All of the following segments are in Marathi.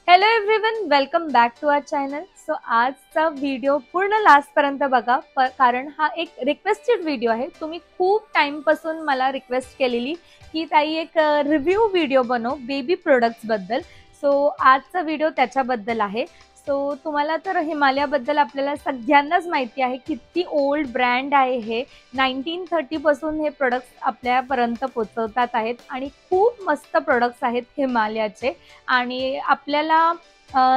Hello everyone, welcome back to our channel. So आजचा व्हिडिओ पूर्ण लास्टपर्यंत बघा कारण हा एक रिक्वेस्टेड व्हिडिओ आहे. तुम्ही खूप टाईमपासून मला रिक्वेस्ट केलेली की ताई एक रिव्ह्यू व्हिडिओ बनव बेबी प्रोडक्ट्सबद्दल. सो आजचा व्हिडिओ त्याच्याबद्दल आहे. सो तुम्हाला तर हिमालयाबद्दल आपल्याला सगळ्यांनाच माहिती आहे किती ओल्ड ब्रँड आहे हे. 1930 पासून हे प्रोडक्ट्स आपल्यापर्यंत पोचवतात आहेत आणि खूप मस्त प्रोडक्ट्स आहेत हिमालयाचे. आणि आपल्याला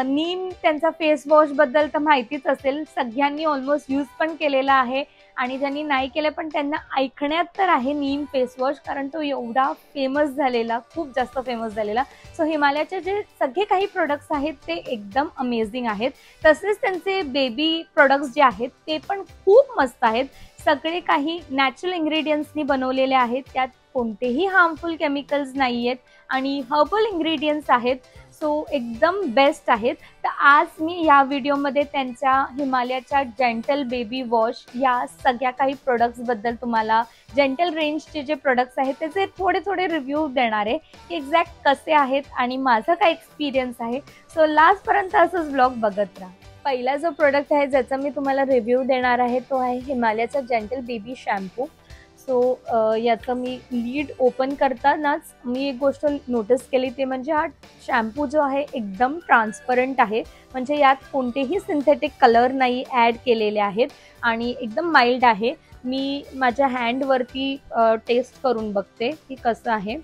नीम त्यांचा फेस वॉश बद्दल तर माहितीच असेल, सगळ्यांनी ऑलमोस्ट यूज पण केलेला आहे आणि ज्यांनी नाही केलं पण त्यांना ऐकण्यात तर आहे नीम फेस वॉश, कारण तो एवढा फेमस झालेला, खूप जास्त फेमस झालेला. सो हिमालयाचे जे सगळे काही प्रोडक्ट्स आहेत ते एकदम अमेझिंग आहेत. तसेच त्यांचे बेबी प्रोडक्ट्स जे आहेत ते पण खूप मस्त आहेत. सगळे काही नॅचरल इन्ग्रेडियंट्सनी बनवलेले आहेत, त्यात कोणतेही हार्मफुल केमिकल्स नाही आहेत आणि हर्बल इन्ग्रेडियंट्स आहेत. सो एकदम बेस्ट आहेत. तर आज मी या व्हिडिओमध्ये त्यांच्या हिमालयाच्या जेंटल बेबी वॉश या सगळ्या काही प्रोडक्ट्सबद्दल, तुम्हाला जेंटल रेंजचे जे प्रोडक्ट्स आहेत त्याचे थोडे थोडे रिव्ह्यू देणार आहे की एक्झॅक्ट कसे आहेत आणि माझा काय एक्सपिरियन्स आहे. सो लास्टपर्यंत असंच ब्लॉग बघत राहा. पहिला जो प्रोडक्ट आहे ज्याचा मी तुम्हाला रिव्ह्यू देणार आहे तो आहे हिमालयाचा जेंटल बेबी शॅम्पू. सो याचं मी लीड ओपन करतानाच मी एक गोष्ट नोटीस केली, ते म्हणजे हा शॅम्पू जो आहे एकदम ट्रान्सपरंट आहे. म्हणजे यात कोणतेही सिंथेटिक कलर नाही ॲड केलेले आहेत आणि एकदम माइल्ड आहे. मी माझ्या हँडवरती टेस्ट करून बघते की कसं आहे.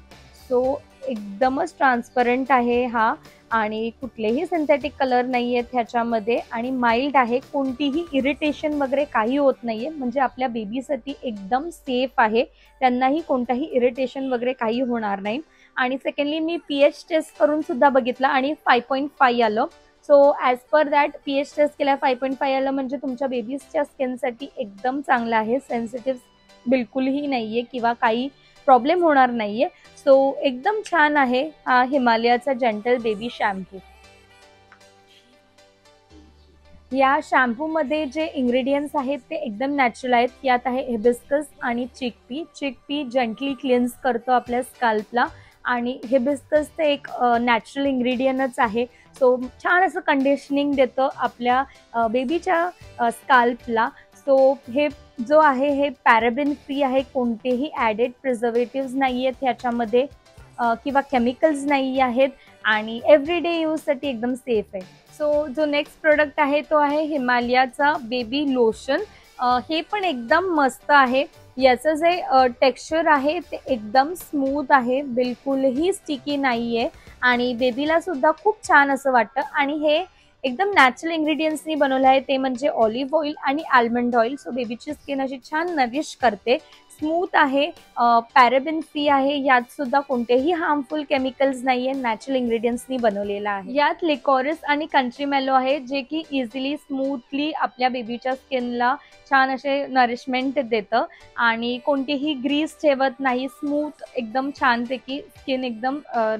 सो एकदमच ट्रान्सपरंट आहे हा आणि कुठलेही सिंथेटिक कलर नाही आहेत ह्याच्यामध्ये आणि माइल्ड आहे. कोणतीही इरिटेशन वगैरे काही होत नाही आहे. म्हणजे आपल्या बेबीसाठी एकदम सेफ आहे, त्यांनाही कोणताही इरिटेशन वगैरे काही होणार नाही. आणि सेकंडली मी pH टेस्ट करून सुद्धा बघितलं आणि 5.5 आलं. So as per that pH test केल्या 5.5 आलं म्हणजे तुमच्या बेबीजच्या स्किनसाठी एकदम चांगलं आहे. सेन्सिटिव्ह बिलकुलही नाही आहे किंवा काही प्रॉब्लेम होणार नाही आहे. सो एकदम छान आहे हा हिमालयाचा जेंटल बेबी शॅम्पू. या शॅम्पूमध्ये जे इंग्रेडियंट्स आहेत ते एकदम नॅचरल आहेत. यात आहे हिबिस्कस आणि चिकपी. चिकपी जेंटली क्लिन्स करतो आपल्या स्काल्पला आणि हिबिस्कस ते एक नॅचरल इंग्रेडियंटच आहे. सो छान असं कंडिशनिंग देतं आपल्या बेबीच्या स्काल्पला. सो हे जो आहे हे पॅराबेन फ्री आहे, कोणतेही ॲडेड प्रिझर्वेटिव्स नाही आहेत ह्याच्यामध्ये किंवा केमिकल्स नाही आहेत आणि एव्हरीडे यूजसाठी एकदम सेफ आहे. सो जो नेक्स्ट प्रोडक्ट आहे तो आहे हिमालयाचा बेबी लोशन. हे पण एकदम मस्त आहे. याचं जे टेक्स्चर आहे ते एकदम स्मूथ आहे, बिलकुलही स्टिकी नाही आहे आणि बेबीला सुद्धा खूप छान असं वाटतं. आणि हे एकदम नॅचरल इन्ग्रेडियंट्सनी बनवलं आहे, ते म्हणजे ऑलिव्ह ऑइल आणि आल्मंड ऑइल. सो बेबीची स्किन अशी छान नरिश करते, स्मूथ आहे, पॅराबेन फ्री आहे. यात सुद्धा कोणतेही हार्मफुल केमिकल्स नाही आहे, नॅचरल इन्ग्रेडियंट्सनी बनवलेला आहे. यात लिकॉरिस आणि कंट्री मेलो आहे जे की इझिली स्मूथली आपल्या बेबीच्या स्किनला छान असे नरिशमेंट देतं आणि कोणतीही ग्रीस ठेवत नाही. स्मूथ एकदम छानपैकी स्किन एकदम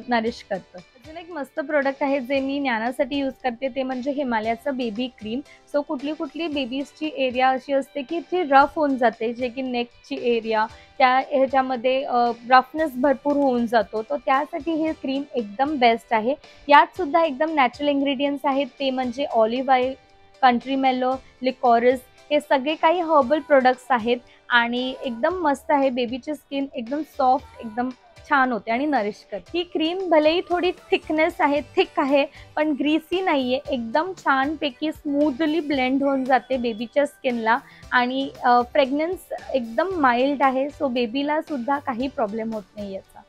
नरिश करतं. अजून एक मस्त प्रोडक्ट आहे जे मी ज्ञानासाठी यूज करते, ते म्हणजे हिमालयाचं बेबी क्रीम. सो कुठली बेबीजची एरिया अशी असते की ती रफ होऊन जाते, जे की नेकची एरिया त्या ह्याच्यामध्ये रफनेस भरपूर होऊन जातो. तर त्यासाठी हे क्रीम एकदम बेस्ट आहे. यात सुद्धा एकदम नॅचरल इन्ग्रेडियंट्स आहेत, ते म्हणजे ऑलिव्ह ऑइल, कंट्री मेलो, लिकॉरिस, हे सगळे काही हर्बल प्रोडक्ट्स आहेत आणि एकदम मस्त आहे. बेबीची स्किन एकदम सॉफ्ट, एकदम छान होते आणि नरिश करते. ही क्रीम भलेही थोडी थिकनेस आहे, थिक आहे, पण ग्रीसी नाही आहे. एकदम छानपैकी स्मूथली ब्लेंड होऊन जाते बेबीच्या स्किनला आणि फ्रेग्रन्स एकदम माइल्ड आहे. सो बेबीला सुद्धा काही प्रॉब्लेम होत नाही याचा.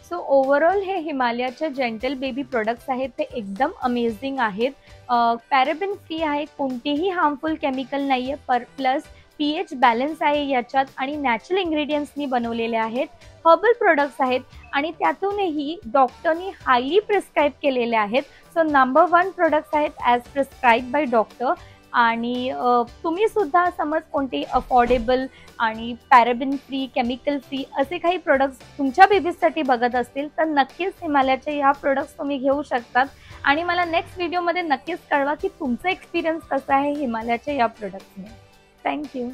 सो ओव्हरऑल हे हिमालयाच्या जेंटल बेबी प्रोडक्ट्स आहेत ते एकदम अमेझिंग आहेत. पॅराबेन फ्री आहे, कोणतेही हार्मफुल केमिकल नाही आहे, प्लस pH बॅलन्स आहे याच्यात आणि नॅचरल इन्ग्रेडियंट्सनी बनवलेले आहेत. हर्बल प्रोडक्ट्स आहेत आणि त्यातूनही डॉक्टरनी हायली प्रिस्क्राईब केलेले आहेत. सो नंबर 1 प्रोडक्ट्स आहेत ॲज प्रिस्क्राईब बाय डॉक्टर. आणि तुम्ही सुद्धा समज कोणते अफोर्डेबल आणि पॅराबेन फ्री, केमिकल फ्री असे काही प्रोडक्ट्स तुमच्या बेबीजसाठी बघत असतील तर नक्कीच हिमालयाचे या प्रोडक्ट्स तुम्ही घेऊ शकतात. आणि मला नेक्स्ट व्हिडिओमध्ये नक्कीच कळवा की तुमचा एक्सपिरियन्स कसा आहे हिमालयाच्या या प्रोडक्ट्सने. थँक्यू.